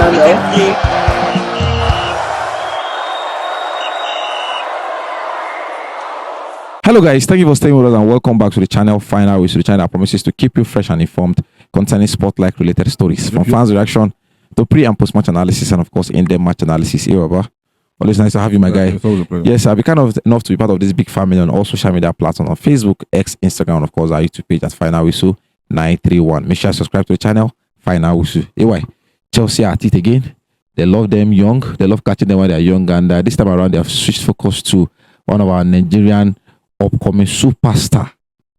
channel. Hello guys, thank you for staying with us and welcome back to the channel. Final with the channel that promises to keep you fresh and informed concerning sport-like related stories, from fans' reaction to pre and post-match analysis, and of course in-depth match analysis. Always nice to have you, my guy. Yes, I'll be kind of enough to be part of this big family on all social media platforms, on Facebook, X, Instagram, and of course our YouTube page at Final Whistle 931. Make sure you subscribe to the channel, Final Whistle. Anyway, Chelsea are at it again. They love them young. They love catching them when they're young, and this time around they have switched focus to one of our Nigerian upcoming superstar.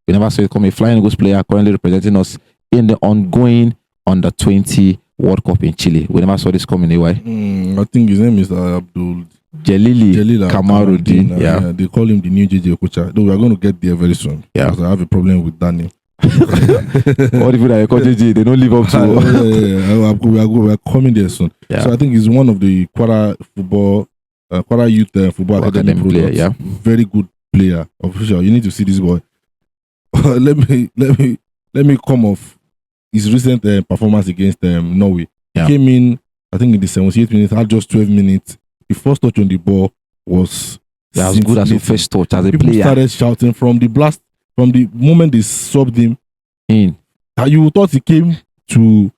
We never saw it come, a flying Eagles player currently representing us in the ongoing Under-20 World Cup in Chile. We never saw this coming anyway. I think his name is Abduljelil Kamaldeen. Yeah, they call him the new JJ Okocha. Though we are going to get there very soon. Yeah, because I have a problem with that name. All the people that call JJ, they don't live up to. We are coming there soon. Yeah. So I think he's one of the Quara Youth Football Academy player. products. Yeah, very good player. Official, you need to see this boy. let me come off his recent performance against Norway. Yeah. He came in, I think in the 78th minute, had just 12 minutes. The first touch on the ball was as good as the first touch as a People player. started shouting from the moment they subbed him in. You thought he came to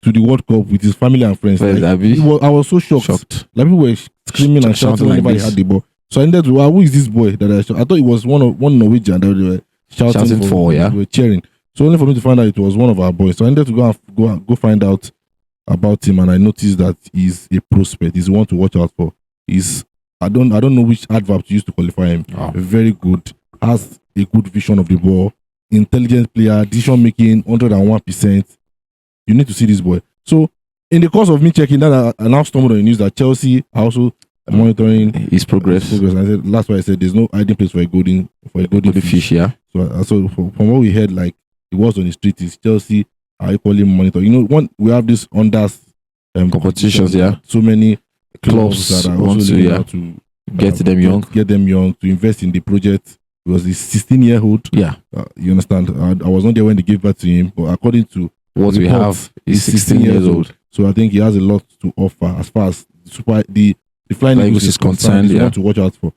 the World Cup with his family and friends. Well, I was so shocked. Like, people were screaming and shouting whenever he had the ball. So I ended to, who is this boy that I thought it was one Norwegian that they were shouting for, yeah. They were cheering. So only for me to find out it was one of our boys. So I ended to go find out about him, and I noticed that he's a prospect. He's one to watch out for. I don't know which adverb to use to qualify him. Oh. Very good, has a good vision of the ball, intelligent player, decision making 101%. You need to see this boy. So in the course of me checking that, I now stumbled on the news that Chelsea are also monitoring his progress. And I said, that's why I said there's no hiding place for a golden fish. Yeah. So from what we heard, like it was on the street, is Chelsea are equally monitoring. We have this unders competitions. Yeah. So many clubs that are also looking to get them young, to invest in the project. It was this 16-year-old. Yeah. You understand? I was not there when they gave birth to him, but according to what we have, he's 16 years old. So I think he has a lot to offer as far as the Flying Eagles is concerned. He's one to watch out for.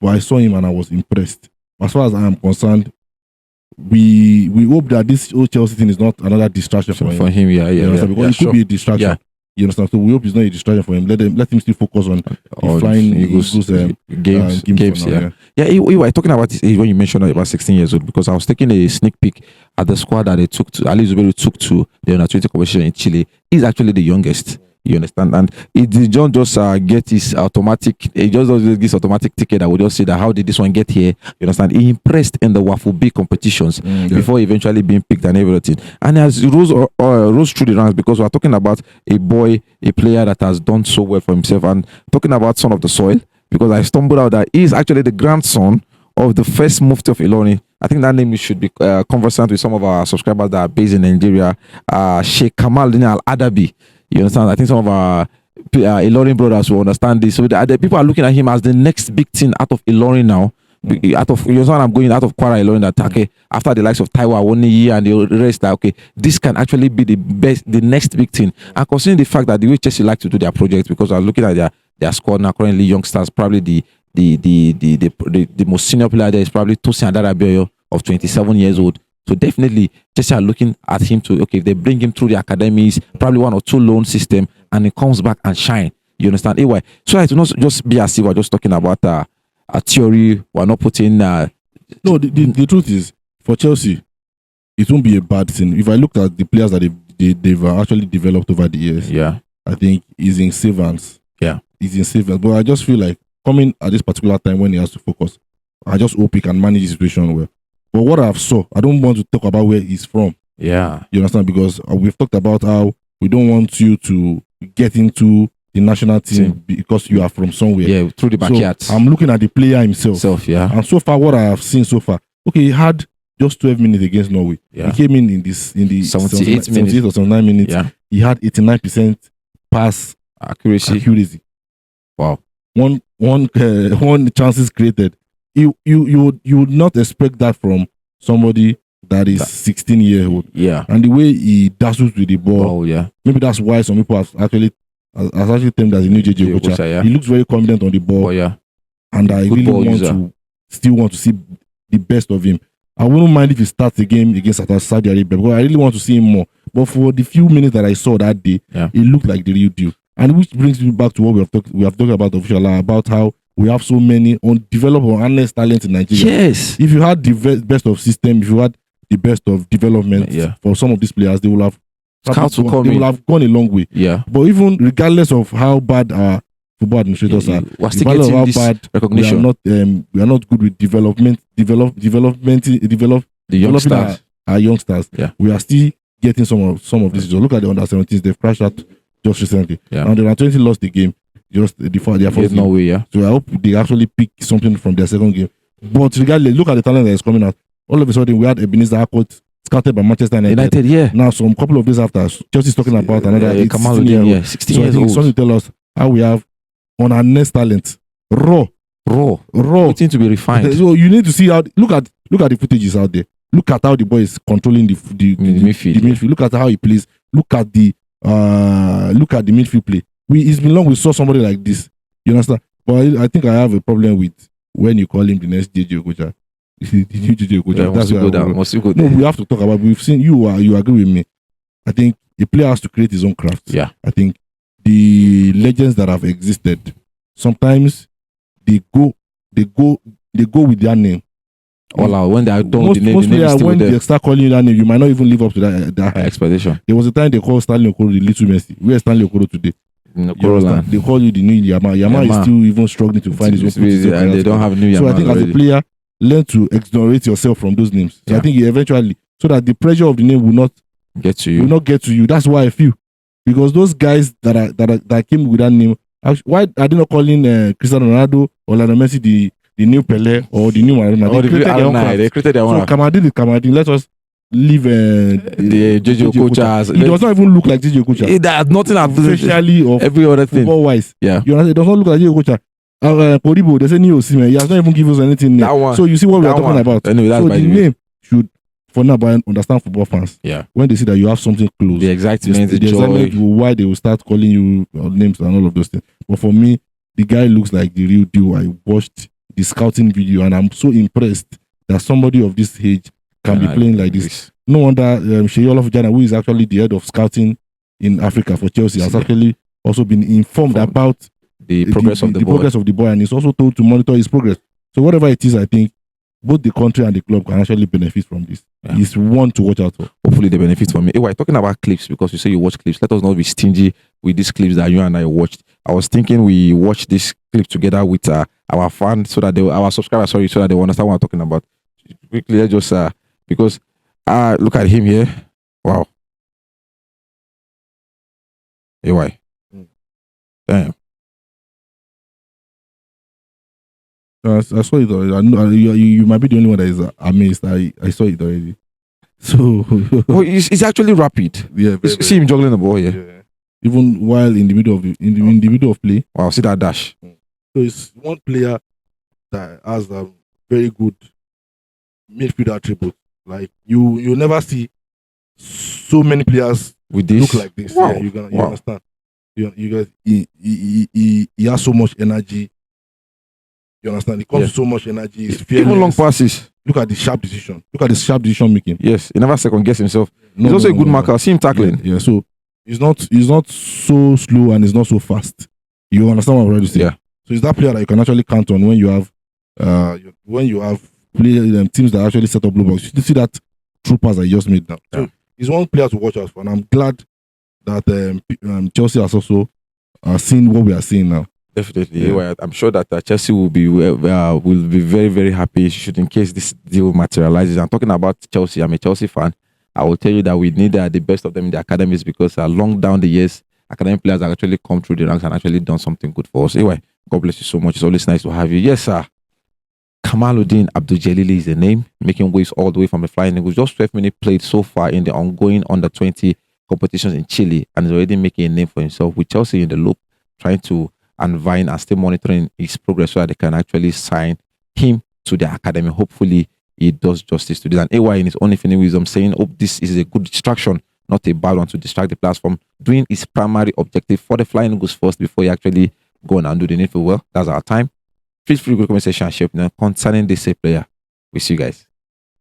But I saw him and I was impressed. As far as I am concerned, we hope that this old Chelsea thing is not another distraction for him. Because it could be a distraction. Yeah. You understand? So we hope it's not a distraction for him. Let him still focus on the Flying Eagles games. We were talking about this age when you mentioned about 16 years old, because I was taking a sneak peek at the squad that they took to. Ali Zuberi took to the Under-20 competition in Chile. He's actually the youngest. You understand? And it did just get his automatic. It just doesn't get automatic ticket. I would just say that how did this one get here? You understand? He impressed in the Waffle B competitions before eventually being picked and everything. And as rose through the ranks, because we're talking about a player that has done so well for himself, and talking about son of the soil, because I stumbled out that he is actually the grandson of the first Mufti of Ilorin. I think that name should be conversant with some of our subscribers that are based in Nigeria. Sheikh Kamaldeen Al-Adabi. You understand? I think some of our Ilorin brothers will understand this. So the people are looking at him as the next big thing out of Ilorin now. Out of, you understand, I'm going out of Quara Ilorin, that okay, after the likes of Taiwa, Awoniyi and the rest, that okay, this can actually be the next big thing. And considering the fact that the way Chelsea like to do their projects, because I'm looking at their squad now, currently youngsters, probably the most senior player there is probably Tosin Adarabioyo of 27 years old. So definitely, Chelsea are looking at him to, okay, if they bring him through the academies, probably 1 or 2 loan system, and he comes back and shine. You understand? Anyway, so it will not just be as if we're just talking about a theory. We're not putting. No, the truth is, for Chelsea, it won't be a bad thing. If I looked at the players that they've actually developed over the years, I think he's in safe hands. Yeah, he's in safe hands. But I just feel like coming at this particular time when he has to focus, I just hope he can manage the situation well. But what I've saw, I don't want to talk about where he's from. Yeah. You understand? Because we've talked about how we don't want you to get into the national team because you are from somewhere. Yeah, through the backyard. So I'm looking at the player himself. Yeah. And so far, what I have seen so far, okay, he had just 12 minutes against Norway. Yeah. He came in the 78 or 79 minutes. Yeah. He had 89% pass accuracy. Wow. One chances created. You would not expect that from somebody that is 16 years old. Yeah. And the way he dazzles with the ball. Oh, yeah. Maybe that's why some people have actually has actually termed as a new JJ Okocha. Yeah. He looks very confident on the ball. And I really want to see the best of him. I wouldn't mind if he starts the game against Saudi Arabia because I really want to see him more. But for the few minutes that I saw that day, it looked like the real deal. And which brings me back to what we have talked about officially, about how we have so many undeveloped or honest talent in Nigeria. Yes. If you had the best of system, if you had the best of development for some of these players, they will have gone a long way. Yeah. But even regardless of how bad our football administrators are, regardless of how bad recognition, we are not good with developing our youngsters. Yeah. We are still getting some of these. Look at the under-17s; they've crashed out just recently. Yeah. And the under-20 lost the game just their first game. No way, yeah. So I hope they actually pick something from their second game. But regardless, look at the talent that is coming out. All of a sudden, we had Ebenezer Akot scouted by Manchester United. Yeah. Now, some couple of days after, Chelsea is talking about another Kamaldeen, 16 years old. Something to tell us how we have on our next talent raw. Waiting to be refined. So you need to see how look at the footages out there. Look at how the boy is controlling the midfield. Look at how he plays. Look at the midfield play. It's been long we saw somebody like this. You understand? But I think I have a problem with when you call him the next JJ Okocha. The new JJ Okocha. That's why no, we have to talk about. We've seen you agree with me. I think a player has to create his own craft. Yeah. I think the legends that have existed, sometimes they go with their name. When they are done with the name, most players, when they start calling you that name, you might not even live up to that expectation. There was a time they called Stanley Okoro the little Messi. Where is Stanley Okoro today? They call you the new Yama. Yama is still even struggling to find his own position. And they don't have new Yama. So I think as a player, learn to exonerate yourself from those names. So I think eventually, so that the pressure of the name will not get to you. That's why I feel. Because those guys that came with that name, why are they not calling Cristiano Ronaldo or Lionel Messi the new Pele or the new Maradona? They created their own. So Kamaldeen is Kamaldeen. Let us leave the JJ Okocha. It does not even look like JJ Okocha. It has nothing to do especially of every other thing. Football wise. Yeah. You know, it does not look like JJ Okocha. Koribo, they say Neo Osimhen. He has not even given us anything. That one. So you see what we are talking about. Anyway, that's so the name should, for now, understand football fans. Yeah. When they see that you have something close, the excitement, the joy, why they will start calling you names and all of those things. But for me, the guy looks like the real deal. I watched the scouting video and I'm so impressed that somebody of this age can be playing like this. No wonder Sheyi Olofujana, who is actually the head of scouting in Africa for Chelsea, has actually also been informed about the progress of the boy, and he's also told to monitor his progress. So whatever it is, I think both the country and the club can actually benefit from this. Yeah. It's one to watch out for. Hopefully they benefit from it. Anyway, talking about clips, because you say you watch clips, let us not be stingy with these clips that you and I watched. I was thinking we watch this clip together with our fans, our subscribers, so that they will understand what I'm talking about. Quickly, let's just because look at him here. Wow. Anyway. Damn. I saw it already. I know, you might be the only one that is amazed. I saw it already. So it's actually rapid. Yeah, see him juggling the ball here. Yeah. Even while in the middle of play. Wow, see that dash. So it's one player that has a very good midfield attribute. Like you never see so many players with this look like this. Wow. Yeah, you understand. You guys, he has so much energy. You understand? It comes with so much energy. He's fearless. Even long passes. Look at the sharp decision. Look at the sharp decision making. Yes, he never second guess himself. He's also a good marker. See him tackling. Yeah, so he's not so slow and he's not so fast. You understand what I'm trying to say? Yeah. So it's that player that you can actually count on when you have teams that actually set up blue box. You see that true pass I just made now. So he's one player to watch out for, and I'm glad that Chelsea has also seen what we are seeing now. Definitely, yeah. I'm sure that Chelsea will be very, very happy should in case this deal materializes. I'm talking about Chelsea. I'm a Chelsea fan. I will tell you that we need the best of them in the academies because long down the years, academic players have actually come through the ranks and actually done something good for us. Anyway, God bless you so much. It's always nice to have you. Yes, sir. Kamaldeen Abduljelil is the name, making waves all the way from the Flying Eagles. Just 12 minutes played so far in the ongoing under-20 competitions in Chile and is already making a name for himself with Chelsea in the loop, trying to vying and still monitoring his progress so that they can actually sign him to the academy. Hopefully, he does justice to this. And AY in his own infinite wisdom saying, "Oh, this is a good distraction not a bad one to distract the players from doing his primary objective for the Flying Eagles first before he actually go on and do the needful well. That's our time. Feel free to comment section and share concerning this player. We see you guys.